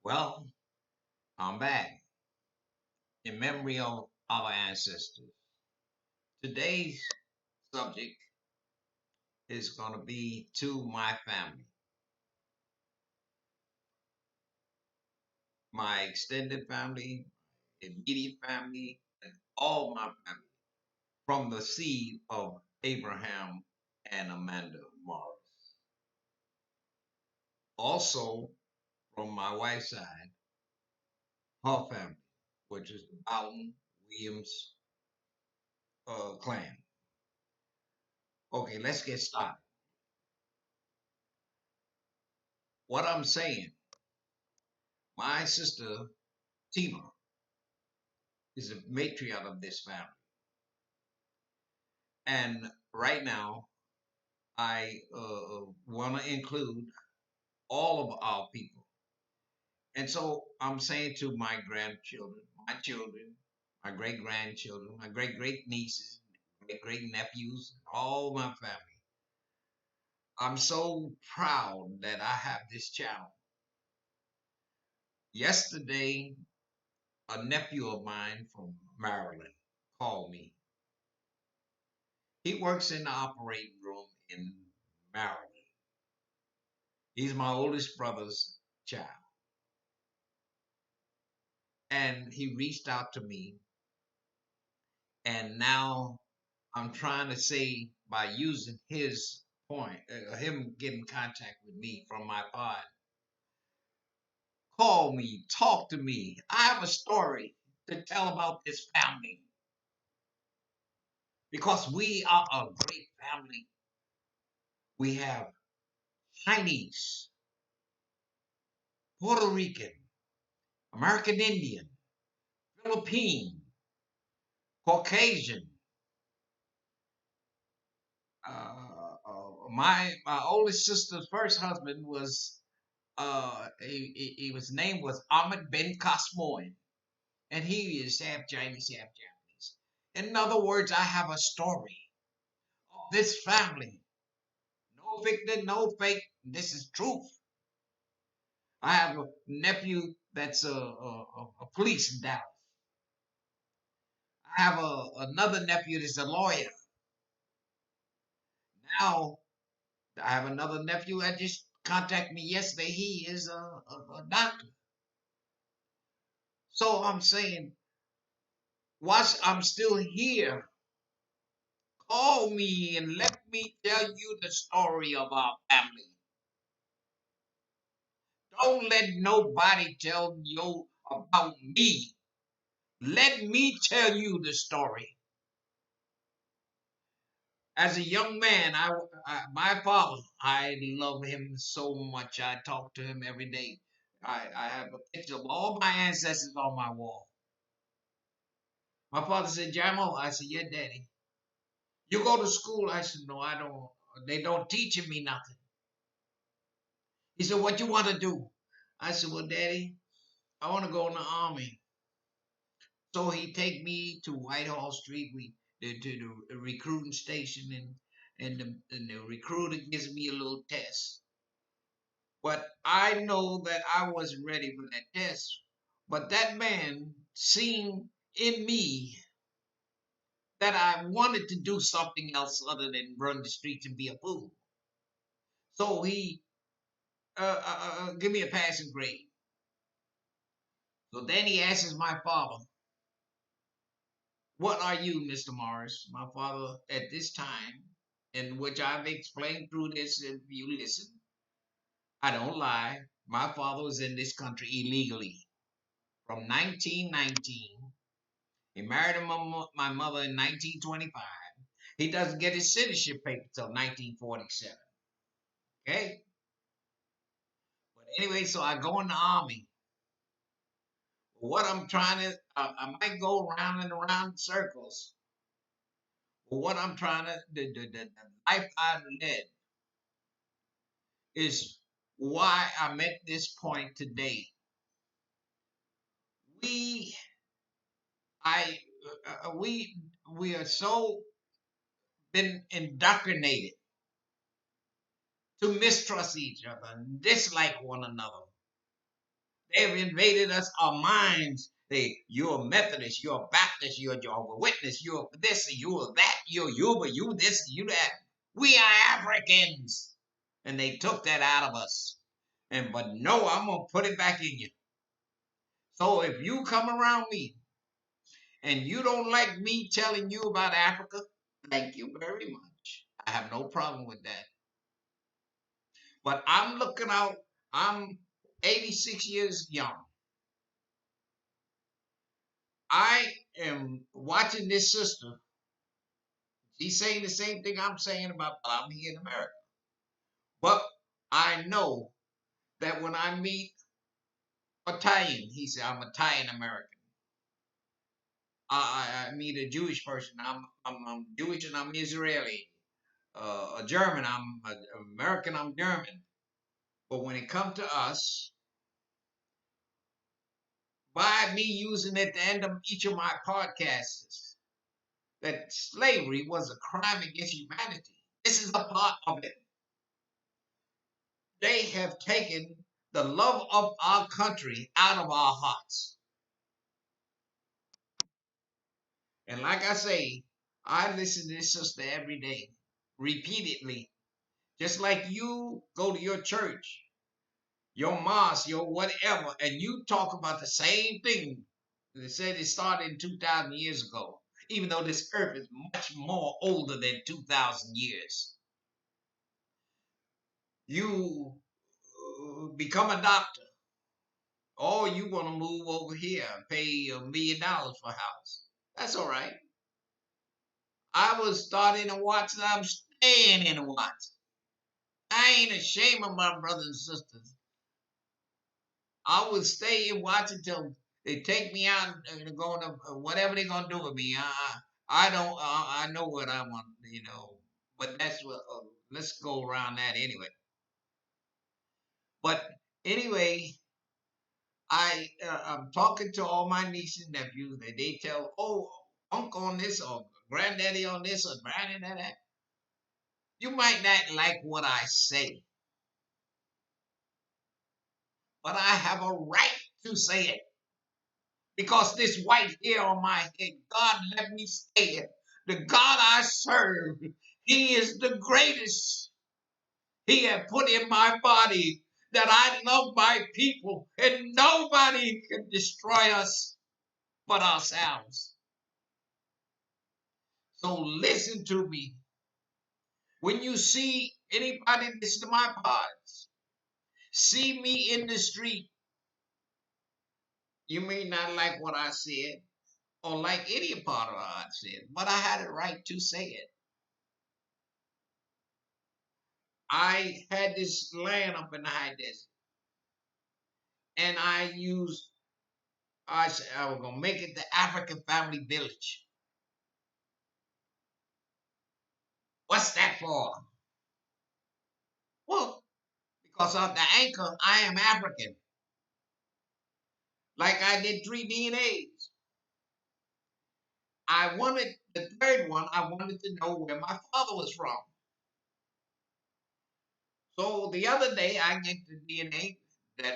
Well, I'm back in memory of our ancestors. Today's subject is going to be to my family, my extended family, immediate family, and all my family from the seed of Abraham and Amanda Morris. Also, from my wife's side, her family, which is the Bowden Williams clan. Okay, let's get started. What I'm saying, my sister Tina is the matriarch of this family. And right now, I want to include all of our people. And so I'm saying to my grandchildren, my children, my great grandchildren, my great great nieces, great great nephews, all my family. I'm so proud that I have this channel. Yesterday, a nephew of mine from Maryland called me. He works in the operating room in Maryland. He's my oldest brother's child. And he reached out to me. And now I'm trying to say by using his point, him getting contact with me from my pod, call me, talk to me. I have a story to tell about this family because we are a great family. We have Chinese, Puerto Rican, American Indian, Philippine, Caucasian. My oldest sister's first husband was he was name was Ahmed Ben Kasmoin, and he is half Chinese, half Japanese. In other words, I have a story of this family. No fiction, no fake. This is truth. I have a nephew that's a police in Dallas. I have another nephew that's a lawyer. Now I have another nephew that just contacted me yesterday. He is a doctor. So I'm saying, whilst I'm still here, call me and let me tell you the story of our family. Don't let nobody tell you about me. Let me tell you the story. As a young man, my father, I love him so much. I talk to him every day. I have a picture of all my ancestors on my wall. My father said, Jamo, I said, yeah, daddy. You go to school? I said, no, I don't. They don't teaching me nothing. He said, what you want to do? I said, well, daddy, I want to go in the army. So he take me to Whitehall Street, to the recruiting station, and the recruiter gives me a little test. But I know that I wasn't ready for that test. But that man seen in me that I wanted to do something else other than run the streets and be a fool. So he give me a passing grade. So then he asks my father, what are you, Mr. Morris? My father, at this time, in which I've explained through this, if you listen, I don't lie. My father was in this country illegally from 1919. He married my mother in 1925. He doesn't get his citizenship paper till 1947. Okay? But Anyway, so I go in the army. What I'm trying to, I might go round and around in circles. But what I'm trying to, the life I led is why I'm at this point today. We, I, we are so been indoctrinated to mistrust each other and dislike one another. They've invaded us, our minds. You're a Methodist, you're a Baptist, you're a Jehovah's Witness, you're this, you're that, you're Yuba, you this, you that. We are Africans. And they took that out of us. But no, I'm gonna put it back in you. So if you come around me and you don't like me telling you about Africa, thank you very much. I have no problem with that. But I'm looking out, I'm 86 years young. I am watching this sister. She's saying the same thing I'm saying about I'm here in America. But I know that when I meet Italian, he said, I'm Italian American. I meet a Jewish person, I'm Jewish and I'm Israeli. A German, I'm American, I'm German. But when it comes to us, by me using at the end of each of my podcasts, that slavery was a crime against humanity. This is a part of it. They have taken the love of our country out of our hearts. And like I say, I listen to this sister every day, repeatedly. Just like you go to your church, your mosque, your whatever, and you talk about the same thing. They said it started in 2,000 years ago, even though this earth is much more older than 2,000 years. You become a doctor. Or you want to move over here and pay $1 million for a house. That's all right. I was starting to watch and I'm staying in a watch. I ain't ashamed of my brothers and sisters. I will stay and watch until they take me out and go to whatever they're gonna do with me. I don't. I know what I want, you know. But that's what. Let's go around that anyway. But anyway, I'm talking to all my nieces and nephews, and they tell, oh, uncle on this or granddaddy on this or granny that. You might not like what I say, but I have a right to say it because this white hair on my head, God let me say it. The God I serve, He is the greatest. He had put in my body that I love my people, and nobody can destroy us but ourselves. So listen to me. When you see anybody listen to my pods, see me in the street, you may not like what I said or like any part of what I said, but I had a right to say it. I had this land up in the high desert, and I said I was gonna make it the African family village. What's that for? Well, because of the anchor, I am African. Like I did 3 DNAs. I wanted the third one, I wanted to know where my father was from. So the other day I get the DNA that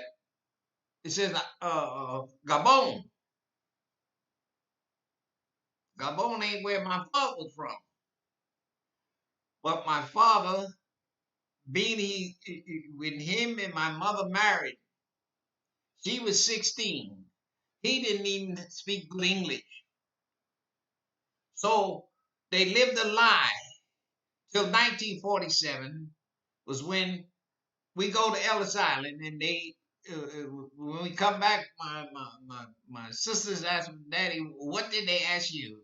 it says Gabon. Gabon ain't where my father was from. But my father, being when him and my mother married, she was 16. He didn't even speak good English. So they lived a lie till 1947 was when we go to Ellis Island and they when we come back, my sisters asked Daddy, what did they ask you?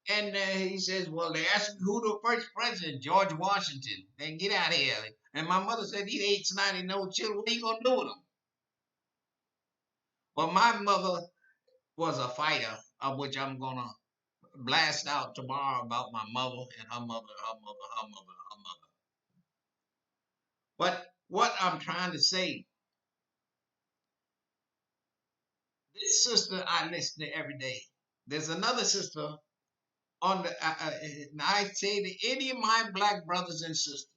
And he says, well, they asked me who the first president, George Washington. Then get out of here. And my mother said, these 8 to 9 children, what are you going to do with them? Well, my mother was a fighter, of which I'm going to blast out tomorrow about my mother and her mother, her mother, her mother, her mother. But what I'm trying to say, this sister I listen to every day. There's another sister on the, and I say to any of my black brothers and sisters,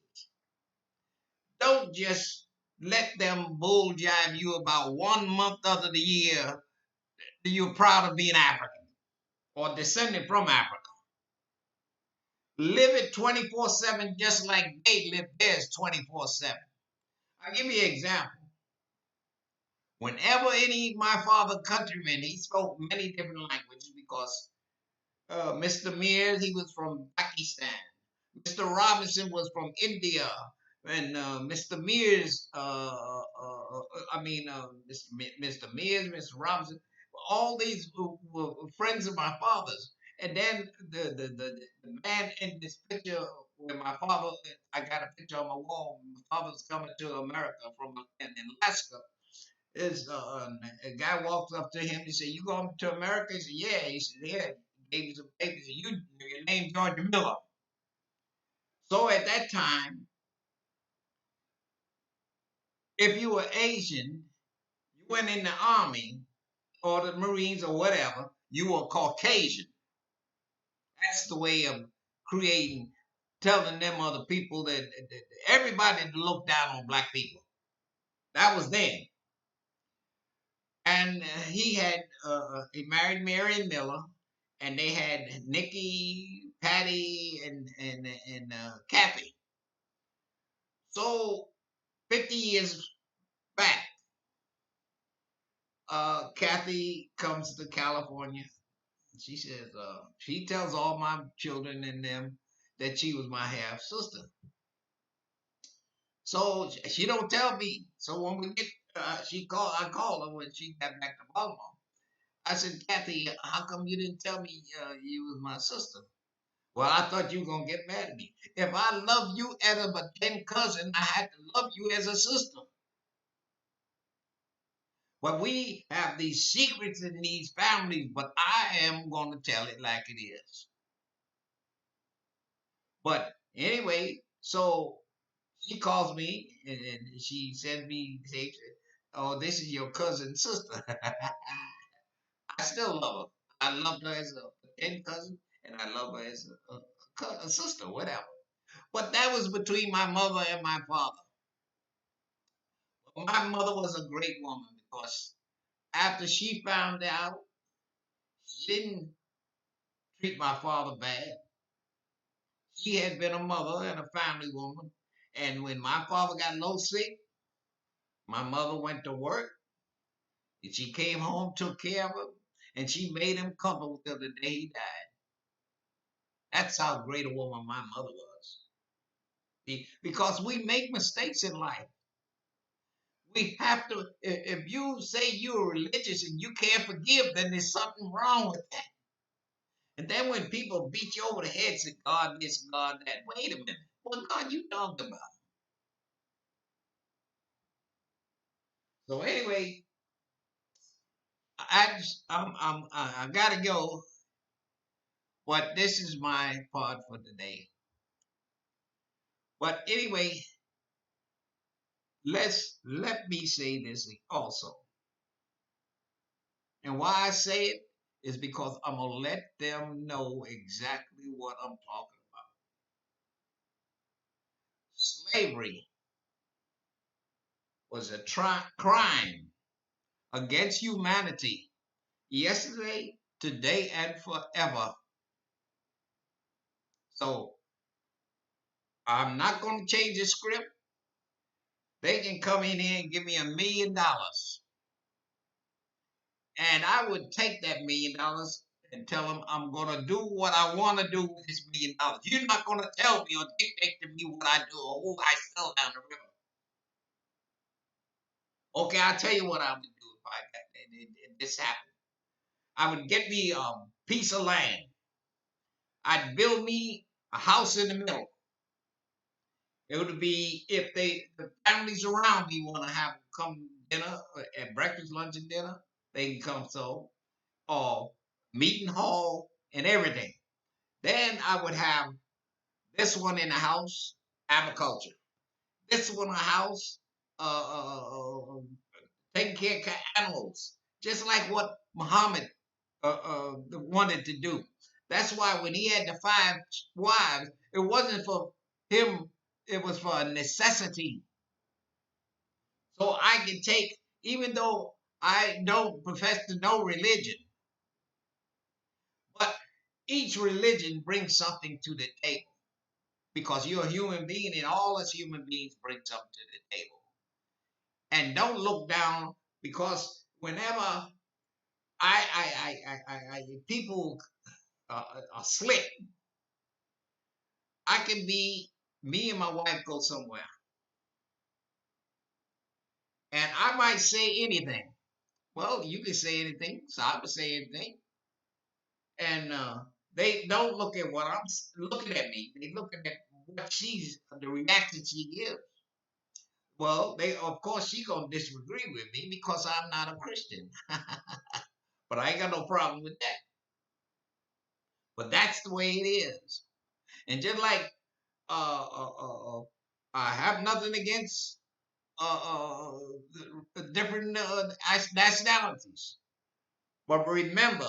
don't just let them bull jive you about 1 month out of the year that you're proud of being African or descended from Africa. Live it 24/7 just like they live theirs 24/7. I'll give you an example. Whenever any of my father countrymen, he spoke many different languages because Mr. Mears, he was from Pakistan. Mr. Robinson was from India. And Mr. Mears, Mr. Mears, Mr. Robinson, all these were friends of my father's. And then the man in this picture where my father, I got a picture on my wall. My father's coming to America from in Alaska. Is a guy walks up to him and said, "You going to America?" He said, "Yeah." He said, "Yeah." Gave me some papers. He said, your name George Miller." So at that time, if you were Asian, you went in the army or the Marines or whatever, you were Caucasian. That's the way of creating, telling them other people that everybody looked down on black people. That was then. And he married Marion Miller, and they had Nikki, Patty, and Kathy. So 50 years back, Kathy comes to California. She says, she tells all my children and them that she was my half sister. So she don't tell me. So when we get, I called her when she got back to Baltimore. I said, "Kathy, how come you didn't tell me you was my sister?" "Well, I thought you were gonna get mad at me. If I love you as a pretend cousin, I had to love you as a sister." But we have these secrets in these families, but I am going to tell it like it is. But anyway, so she calls me and she sends me, "Oh, this is your cousin's sister." I still love her. I loved her as a pretend cousin, and I love her as a sister, whatever. But that was between my mother and my father. My mother was a great woman because after she found out, she didn't treat my father bad. She had been a mother and a family woman. And when my father got low sick, my mother went to work and she came home, took care of him, and she made him comfortable till the day he died. That's how great a woman my mother was. Because we make mistakes in life. We have to, if you say you're religious and you can't forgive, then there's something wrong with that. And then when people beat you over the head, say, God this, God that, wait a minute. What God you talking about? So anyway, I gotta go, but this is my part for today. But anyway, let me say this also. And why I say it is because I'm gonna let them know exactly what I'm talking about. Slavery was a crime against humanity yesterday, today, and forever. So I'm not going to change the script. They can come in here and give me $1 million. And I would take that $1 million and tell them I'm going to do what I want to do with this $1 million. You're not going to tell me or dictate to me what I do or who I sell down the river. Okay, I'll tell you what I would do if I got this happened. I would get me a piece of land. I'd build me a house in the middle. It would be if the families around me want to have come dinner at breakfast, lunch, and dinner, they can come so, or meeting hall and everything. Then I would have this one in the house, agriculture. This one in the house, taking care of animals, just like what Muhammad wanted to do. That's why when he had the 5 wives, it wasn't for him, it was for a necessity. So I can take, even though I don't profess to know religion, but each religion brings something to the table because you're a human being and all us human beings bring something to the table. And don't look down because whenever people are slick, I can be, me and my wife go somewhere and I might say anything. Well, you can say anything, so I would say anything. And they don't look at what I'm looking at me. They looking at what the reaction she gives. Well, they of course she gonna disagree with me because I'm not a Christian, but I ain't got no problem with that. But that's the way it is. And just like I have nothing against different nationalities, but remember,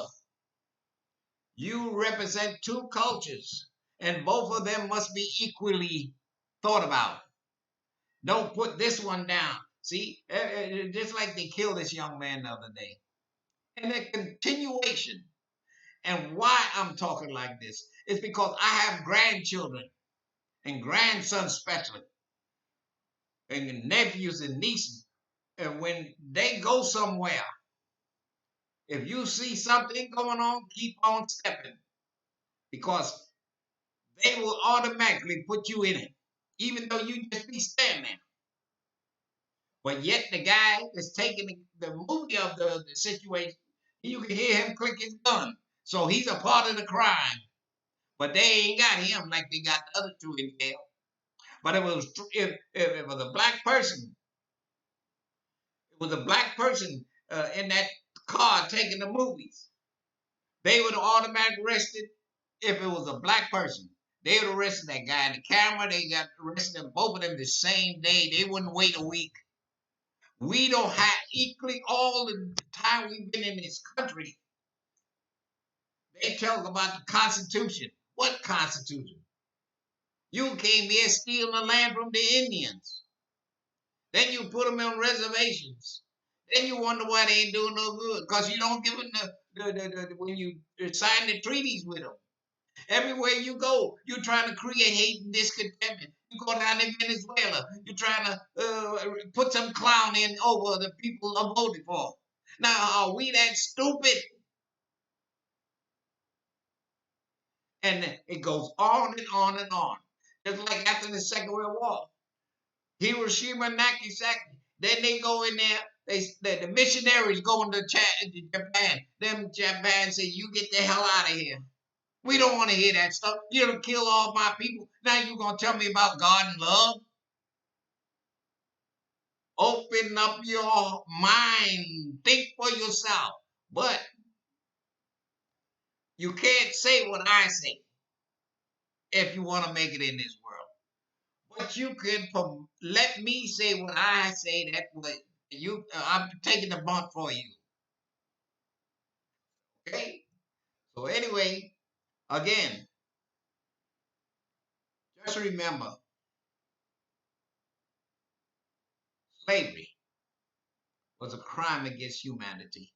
you represent two cultures, and both of them must be equally thought about. Don't put this one down. See, just like they killed this young man the other day. And a continuation. And why I'm talking like this is because I have grandchildren and grandsons, especially, and nephews and nieces. And when they go somewhere, if you see something going on, keep on stepping because they will automatically put you in it, even though you just be standing there. But yet the guy that's taking the movie of the situation, you can hear him click his gun. So he's a part of the crime. But they ain't got him like they got the other two in jail. But if it was a black person, it was a black person in that car taking the movies. They would have automatically arrested if it was a black person. They would have arrested that guy in the camera. They got arrested both of them the same day. They wouldn't wait a week. We don't have equally all the time we've been in this country. They talk about the Constitution. What Constitution? You came here stealing the land from the Indians. Then you put them on reservations. Then you wonder why they ain't doing no good because you don't give them when you sign the treaties with them. Everywhere you go, you're trying to create hate and discontentment. You go down to Venezuela, you're trying to put some clown in over the people are voting for. Now, are we that stupid? And it goes on and on and on. Just like after the Second World War. Hiroshima and Nagasaki. Then they go in there. The missionaries go into Japan. Them Japan say, "You get the hell out of here. We don't want to hear that stuff. You're gonna kill all my people. Now you're gonna tell me about God and love? Open up your mind. Think for yourself. But you can't say what I say if you want to make it in this world. But you can let me say what I say. That way, I'm taking the bump for you. Okay. So anyway, again, just remember, slavery was a crime against humanity.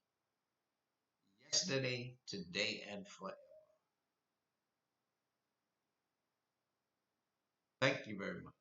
Yesterday, today, and forever. Thank you very much.